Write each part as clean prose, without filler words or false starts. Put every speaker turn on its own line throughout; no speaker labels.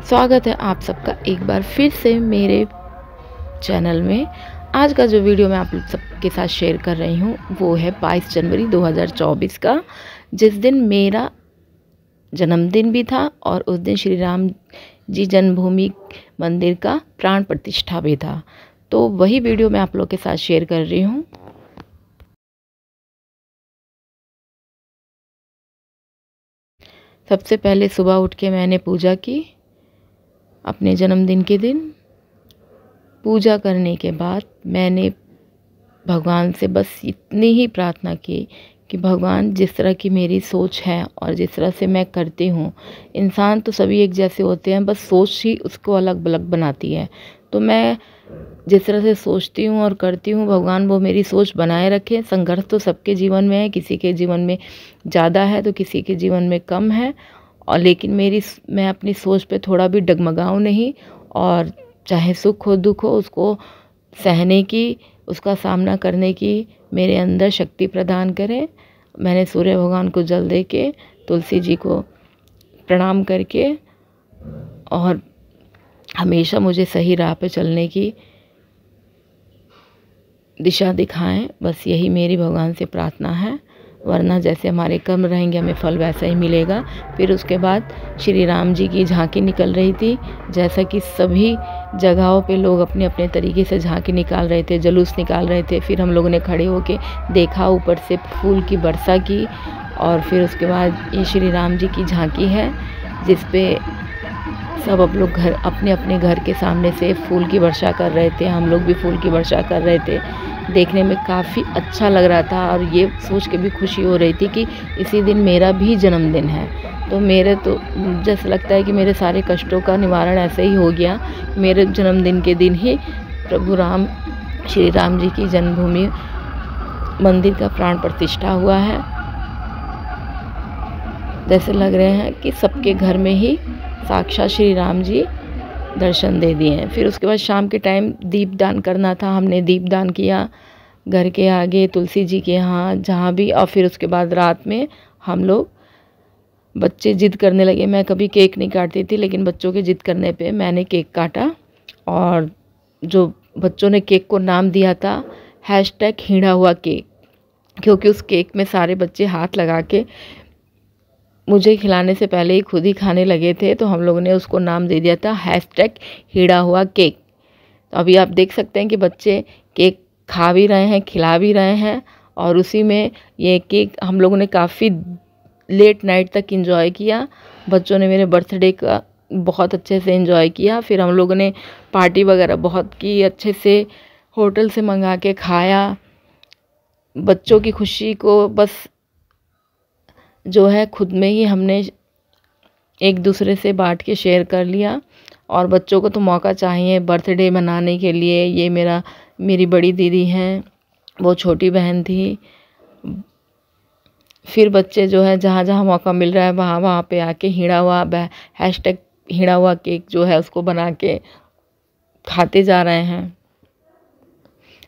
स्वागत है आप सबका एक बार फिर से मेरे चैनल में। आज का जो वीडियो मैं आप लोग सबके साथ शेयर कर रही हूँ वो है 22 जनवरी 2024 का, जिस दिन मेरा जन्मदिन भी था और उस दिन श्री राम जी जन्मभूमि मंदिर का प्राण प्रतिष्ठा भी था। तो वही वीडियो मैं आप लोग के साथ शेयर कर रही हूँ। सबसे पहले सुबह उठ के मैंने पूजा की। अपने जन्मदिन के दिन पूजा करने के बाद मैंने भगवान से बस इतनी ही प्रार्थना की कि भगवान, जिस तरह की मेरी सोच है और जिस तरह से मैं करती हूँ, इंसान तो सभी एक जैसे होते हैं, बस सोच ही उसको अलग अलग बनाती है। तो मैं जिस तरह से सोचती हूँ और करती हूँ, भगवान वो मेरी सोच बनाए रखे। संघर्ष तो सबके जीवन में है, किसी के जीवन में ज़्यादा है तो किसी के जीवन में कम है, और लेकिन मैं अपनी सोच पे थोड़ा भी डगमगाऊँ नहीं, और चाहे सुख हो दुख हो उसको सहने की, उसका सामना करने की मेरे अंदर शक्ति प्रदान करें। मैंने सूर्य भगवान को जल दे के, तुलसी जी को प्रणाम करके, और हमेशा मुझे सही राह पे चलने की दिशा दिखाएं, बस यही मेरी भगवान से प्रार्थना है। वरना जैसे हमारे कर्म रहेंगे हमें फल वैसा ही मिलेगा। फिर उसके बाद श्री राम जी की झांकी निकल रही थी। जैसा कि सभी जगहों पे लोग अपने अपने तरीके से झांकी निकाल रहे थे, जुलूस निकाल रहे थे। फिर हम लोगों ने खड़े होके देखा, ऊपर से फूल की वर्षा की। और फिर उसके बाद ये श्री राम जी की झांकी है, जिस पे सब अब लोग अपने अपने घर के सामने से फूल की वर्षा कर रहे थे। हम लोग भी फूल की वर्षा कर रहे थे। देखने में काफ़ी अच्छा लग रहा था, और ये सोच के भी खुशी हो रही थी कि इसी दिन मेरा भी जन्मदिन है। तो मेरे तो जैसे लगता है कि मेरे सारे कष्टों का निवारण ऐसे ही हो गया। मेरे जन्मदिन के दिन ही प्रभु राम, श्री राम जी की जन्मभूमि मंदिर का प्राण प्रतिष्ठा हुआ है। जैसे लग रहे हैं कि सबके घर में ही साक्षात श्री राम जी दर्शन दे दिए हैं। फिर उसके बाद शाम के टाइम दीपदान करना था, हमने दीपदान किया घर के आगे, तुलसी जी के यहाँ, जहाँ भी। और फिर उसके बाद रात में हम लोग, बच्चे जिद करने लगे। मैं कभी केक नहीं काटती थी, लेकिन बच्चों के जिद करने पे मैंने केक काटा। और जो बच्चों ने केक को नाम दिया था #हिड़ा हुआ केक, क्योंकि उस केक में सारे बच्चे हाथ लगा के मुझे खिलाने से पहले ही खुद ही खाने लगे थे। तो हम लोगों ने उसको नाम दे दिया था #हिड़ा हुआ केक। तो अभी आप देख सकते हैं कि बच्चे केक खा भी रहे हैं, खिला भी रहे हैं। और उसी में ये केक हम लोगों ने काफ़ी लेट नाइट तक एंजॉय किया। बच्चों ने मेरे बर्थडे का बहुत अच्छे से एंजॉय किया। फिर हम लोगों ने पार्टी वगैरह बहुत की, अच्छे से होटल से मंगा के खाया। बच्चों की खुशी को बस जो है खुद में ही हमने एक दूसरे से बांट के शेयर कर लिया। और बच्चों को तो मौका चाहिए बर्थडे मनाने के लिए। ये मेरी बड़ी दीदी हैं, वो छोटी बहन थी। फिर बच्चे जो है जहाँ जहाँ मौका मिल रहा है वहाँ वहाँ पे आके #हिड़ा हुआ केक जो है उसको बना के खाते जा रहे हैं।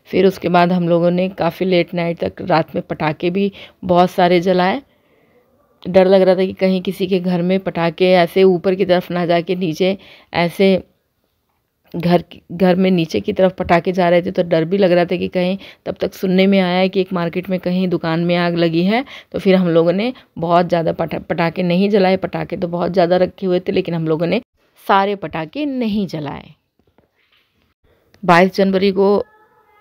फिर उसके बाद हम लोगों ने काफ़ी लेट नाइट तक रात में पटाखे भी बहुत सारे जलाए। डर लग रहा था कि कहीं किसी के घर में पटाखे ऐसे ऊपर की तरफ ना जाके नीचे, ऐसे घर में नीचे की तरफ पटाखे जा रहे थे। तो डर भी लग रहा था कि कहीं, तब तक सुनने में आया है कि एक मार्केट में कहीं दुकान में आग लगी है। तो फिर हम लोगों ने बहुत ज़्यादा पटाखे नहीं जलाए। पटाखे तो बहुत ज़्यादा रखे हुए थे, लेकिन हम लोगों ने सारे पटाखे नहीं जलाए। 22 जनवरी को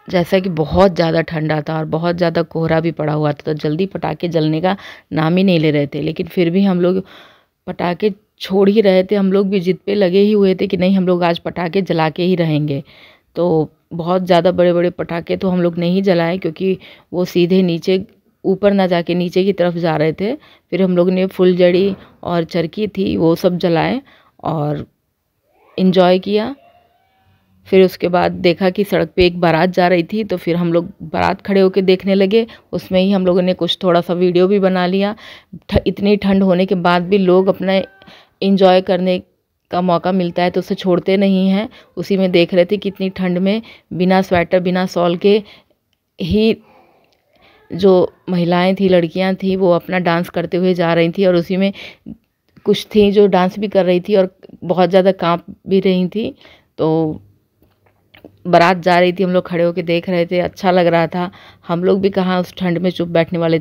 जैसा कि बहुत ज़्यादा ठंडा था और बहुत ज़्यादा कोहरा भी पड़ा हुआ था, तो जल्दी पटाखे जलने का नाम ही नहीं ले रहे थे। लेकिन फिर भी हम लोग पटाखे छोड़ ही रहे थे। हम लोग भी जिद पे लगे ही हुए थे कि नहीं, हम लोग आज पटाखे जला के ही रहेंगे। तो बहुत ज़्यादा बड़े बड़े पटाखे तो हम लोग नहीं जलाए, क्योंकि वो सीधे नीचे, ऊपर ना जाके नीचे की तरफ जा रहे थे। फिर हम लोग ने फुलझड़ी और चरखी थी वो सब जलाए और इन्जॉय किया। फिर उसके बाद देखा कि सड़क पे एक बारात जा रही थी, तो फिर हम लोग बारात खड़े होकर देखने लगे। उसमें ही हम लोगों ने कुछ थोड़ा सा वीडियो भी बना लिया। इतनी ठंड होने के बाद भी लोग अपना एंजॉय करने का मौका मिलता है तो उसे छोड़ते नहीं हैं। उसी में देख रहे थे कि इतनी ठंड में बिना स्वेटर बिना शॉल के ही जो महिलाएं थी, लड़कियां थी, वो अपना डांस करते हुए जा रही थी। और उसी में कुछ थी जो डांस भी कर रही थी और बहुत ज़्यादा काँप भी रही थी। तो बारात जा रही थी, हम लोग खड़े होकर देख रहे थे, अच्छा लग रहा था। हम लोग भी कहाँ उस ठंड में चुप बैठने वाले।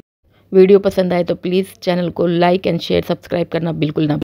वीडियो पसंद आए तो प्लीज़ चैनल को लाइक एंड शेयर, सब्सक्राइब करना बिल्कुल ना